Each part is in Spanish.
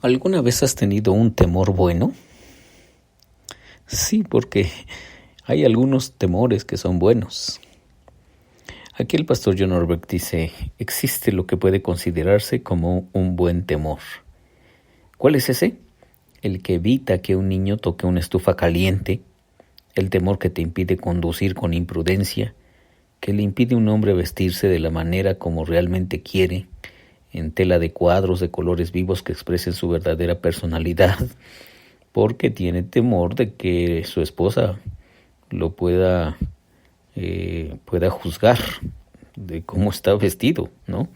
¿Alguna vez has tenido un temor bueno? Sí, porque hay algunos temores que son buenos. Aquí el pastor John Orbeck dice, existe lo que puede considerarse como un buen temor. ¿Cuál es ese? El que evita que un niño toque una estufa caliente, el temor que te impide conducir con imprudencia, que le impide a un hombre vestirse de la manera como realmente quiere, en tela de cuadros de colores vivos que expresen su verdadera personalidad, porque tiene temor de que su esposa lo pueda juzgar de cómo está vestido, ¿no?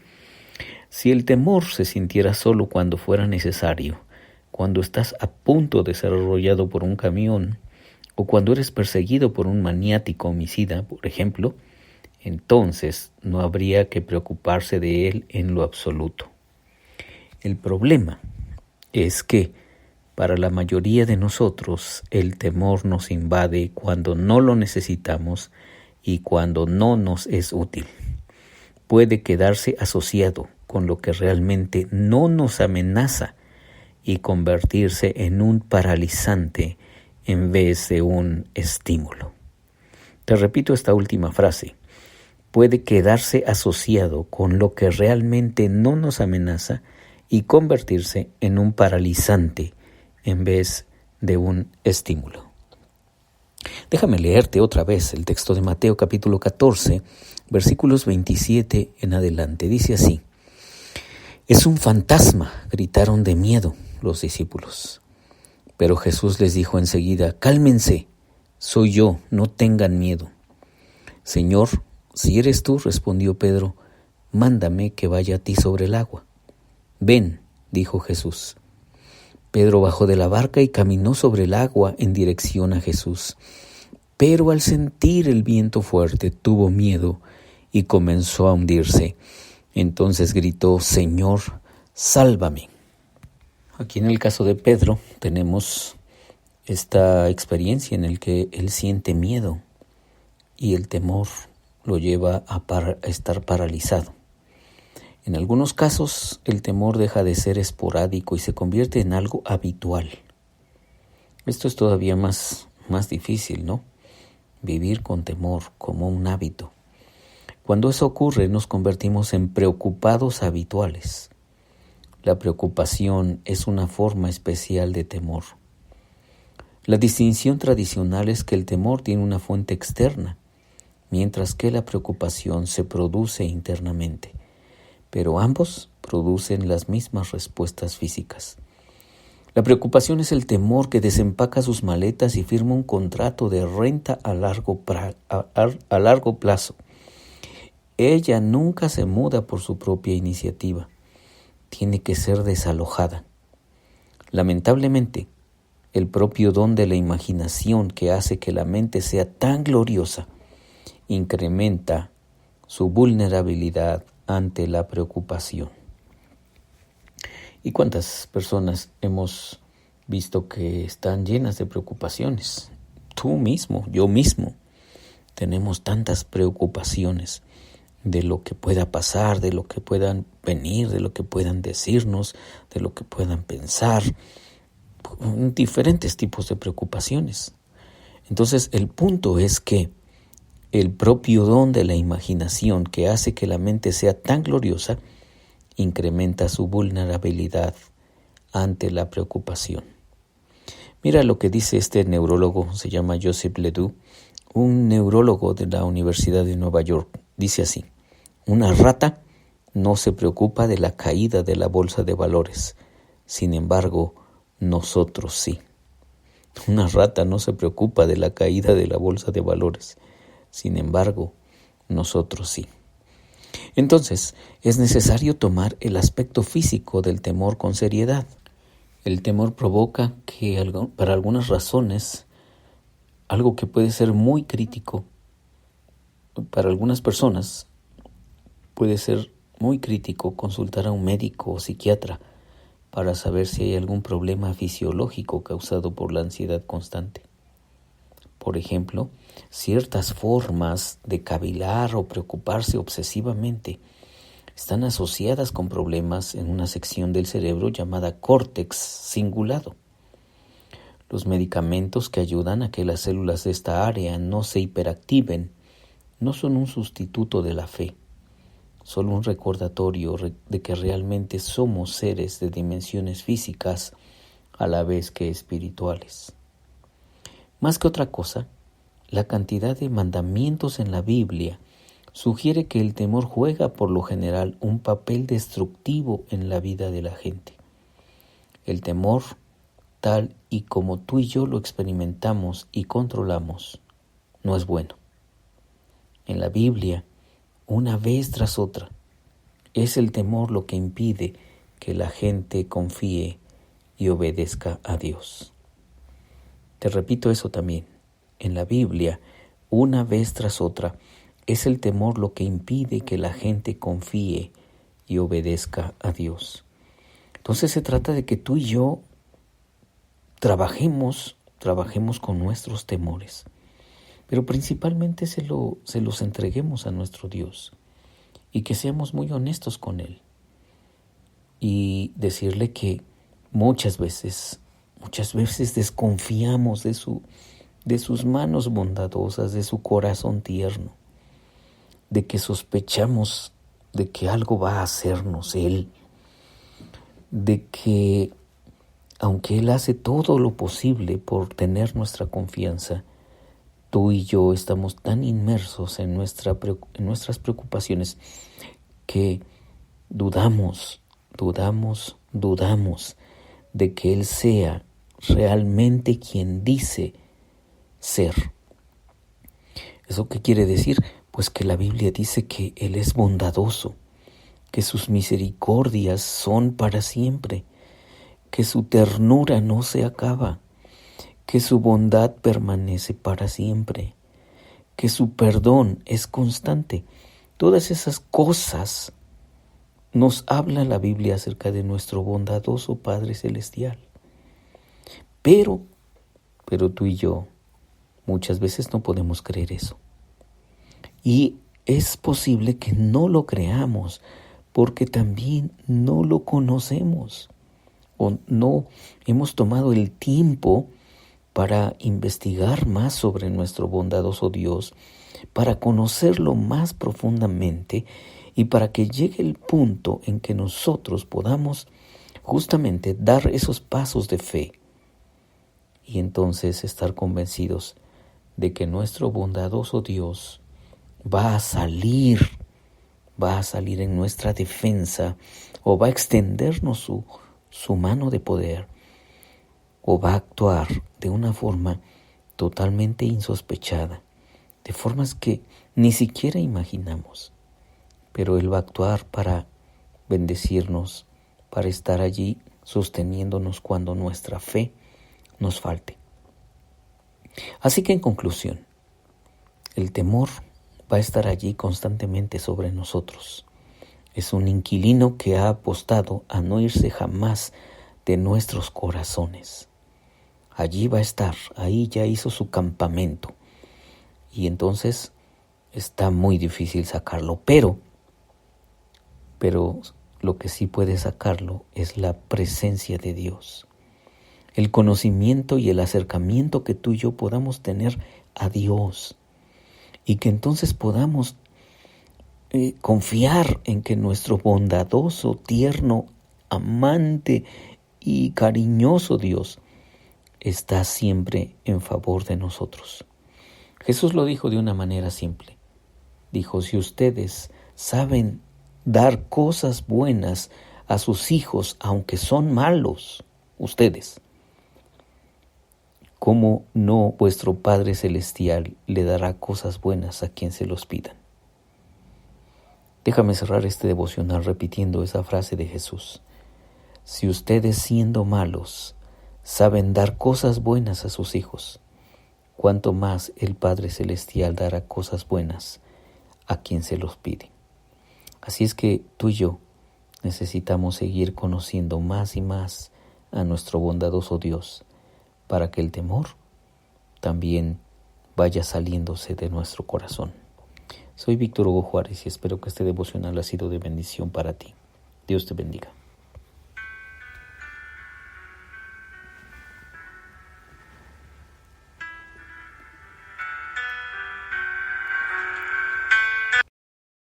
Si el temor se sintiera solo cuando fuera necesario, cuando estás a punto de ser arrollado por un camión, o cuando eres perseguido por un maniático homicida, por ejemplo, entonces no habría que preocuparse de él en lo absoluto. El problema es que para la mayoría de nosotros el temor nos invade cuando no lo necesitamos y cuando no nos es útil. Puede quedarse asociado con lo que realmente no nos amenaza y convertirse en un paralizante en vez de un estímulo. Te repito esta última frase. Puede quedarse asociado con lo que realmente no nos amenaza y convertirse en un paralizante en vez de un estímulo. Déjame leerte otra vez el texto de Mateo capítulo 14, versículos 27 en adelante. Dice así: «Es un fantasma», gritaron de miedo los discípulos. Pero Jesús les dijo enseguida: «Cálmense, soy yo, no tengan miedo». «Señor, si eres tú», respondió Pedro, «mándame que vaya a ti sobre el agua». «Ven», dijo Jesús. Pedro bajó de la barca y caminó sobre el agua en dirección a Jesús. Pero al sentir el viento fuerte tuvo miedo y comenzó a hundirse. Entonces gritó: «Señor, sálvame». Aquí en el caso de Pedro tenemos esta experiencia en la que él siente miedo y el temor lo lleva a estar paralizado. En algunos casos el temor deja de ser esporádico y se convierte en algo habitual. Esto es todavía más difícil, ¿no? Vivir con temor como un hábito. Cuando eso ocurre nos convertimos en preocupados habituales. La preocupación es una forma especial de temor. La distinción tradicional es que el temor tiene una fuente externa, mientras que la preocupación se produce internamente. Pero ambos producen las mismas respuestas físicas. La preocupación es el temor que desempaca sus maletas y firma un contrato de renta a largo plazo. Ella nunca se muda por su propia iniciativa. Tiene que ser desalojada. Lamentablemente, el propio don de la imaginación que hace que la mente sea tan gloriosa incrementa su vulnerabilidad ante la preocupación. ¿Y cuántas personas hemos visto que están llenas de preocupaciones? Tú mismo, yo mismo. Tenemos tantas preocupaciones de lo que pueda pasar, de lo que puedan venir, de lo que puedan decirnos, de lo que puedan pensar. Diferentes tipos de preocupaciones. Entonces, el punto es que el propio don de la imaginación que hace que la mente sea tan gloriosa incrementa su vulnerabilidad ante la preocupación. Mira lo que dice este neurólogo, se llama Joseph Ledoux, un neurólogo de la Universidad de Nueva York. Dice así: «Una rata no se preocupa de la caída de la bolsa de valores. Sin embargo, nosotros sí». Una rata no se preocupa de la caída de la bolsa de valores. Sin embargo, nosotros sí. Entonces, es necesario tomar el aspecto físico del temor con seriedad. El temor provoca que, para algunas razones, algo que puede ser muy crítico, para algunas personas, puede ser muy crítico consultar a un médico o psiquiatra para saber si hay algún problema fisiológico causado por la ansiedad constante. Por ejemplo, ciertas formas de cavilar o preocuparse obsesivamente están asociadas con problemas en una sección del cerebro llamada córtex cingulado. Los medicamentos que ayudan a que las células de esta área no se hiperactiven no son un sustituto de la fe, solo un recordatorio de que realmente somos seres de dimensiones físicas a la vez que espirituales. Más que otra cosa, la cantidad de mandamientos en la Biblia sugiere que el temor juega por lo general un papel destructivo en la vida de la gente. El temor, tal y como tú y yo lo experimentamos y controlamos, no es bueno. En la Biblia, una vez tras otra, es el temor lo que impide que la gente confíe y obedezca a Dios. Te repito eso también. En la Biblia, una vez tras otra, es el temor lo que impide que la gente confíe y obedezca a Dios. Entonces se trata de que tú y yo trabajemos con nuestros temores, pero principalmente se los entreguemos a nuestro Dios y que seamos muy honestos con Él y decirle que muchas veces desconfiamos de sus manos bondadosas, de su corazón tierno, de que sospechamos de que algo va a hacernos Él, de que aunque Él hace todo lo posible por tener nuestra confianza, tú y yo estamos tan inmersos en nuestras preocupaciones que dudamos de que Él sea realmente quien dice ser. ¿Eso qué quiere decir? Pues que la Biblia dice que Él es bondadoso, que sus misericordias son para siempre, que su ternura no se acaba, que su bondad permanece para siempre, que su perdón es constante. Todas esas cosas nos habla la Biblia acerca de nuestro bondadoso Padre Celestial. Pero tú y yo muchas veces no podemos creer eso. Y es posible que no lo creamos porque también no lo conocemos o no hemos tomado el tiempo para investigar más sobre nuestro bondadoso Dios, para conocerlo más profundamente y para que llegue el punto en que nosotros podamos justamente dar esos pasos de fe y entonces estar convencidos de que nuestro bondadoso Dios va a salir en nuestra defensa o va a extendernos su mano de poder o va a actuar de una forma totalmente insospechada, de formas que ni siquiera imaginamos. Pero Él va a actuar para bendecirnos, para estar allí sosteniéndonos cuando nuestra fe nos falte. Así que en conclusión, el temor va a estar allí constantemente sobre nosotros. Es un inquilino que ha apostado a no irse jamás de nuestros corazones. Allí va a estar, ahí ya hizo su campamento. Y entonces está muy difícil sacarlo, pero lo que sí puede sacarlo es la presencia de Dios. El conocimiento y el acercamiento que tú y yo podamos tener a Dios. Y que entonces podamos confiar en que nuestro bondadoso, tierno, amante y cariñoso Dios está siempre en favor de nosotros. Jesús lo dijo de una manera simple. Dijo, si ustedes saben dar cosas buenas a sus hijos, aunque son malos, ustedes, ¿cómo no vuestro Padre Celestial le dará cosas buenas a quien se los pidan? Déjame cerrar este devocional repitiendo esa frase de Jesús. Si ustedes siendo malos saben dar cosas buenas a sus hijos, cuánto más el Padre Celestial dará cosas buenas a quien se los pide. Así es que tú y yo necesitamos seguir conociendo más y más a nuestro bondadoso Dios para que el temor también vaya saliéndose de nuestro corazón. Soy Víctor Hugo Juárez y espero que este devocional ha sido de bendición para ti. Dios te bendiga.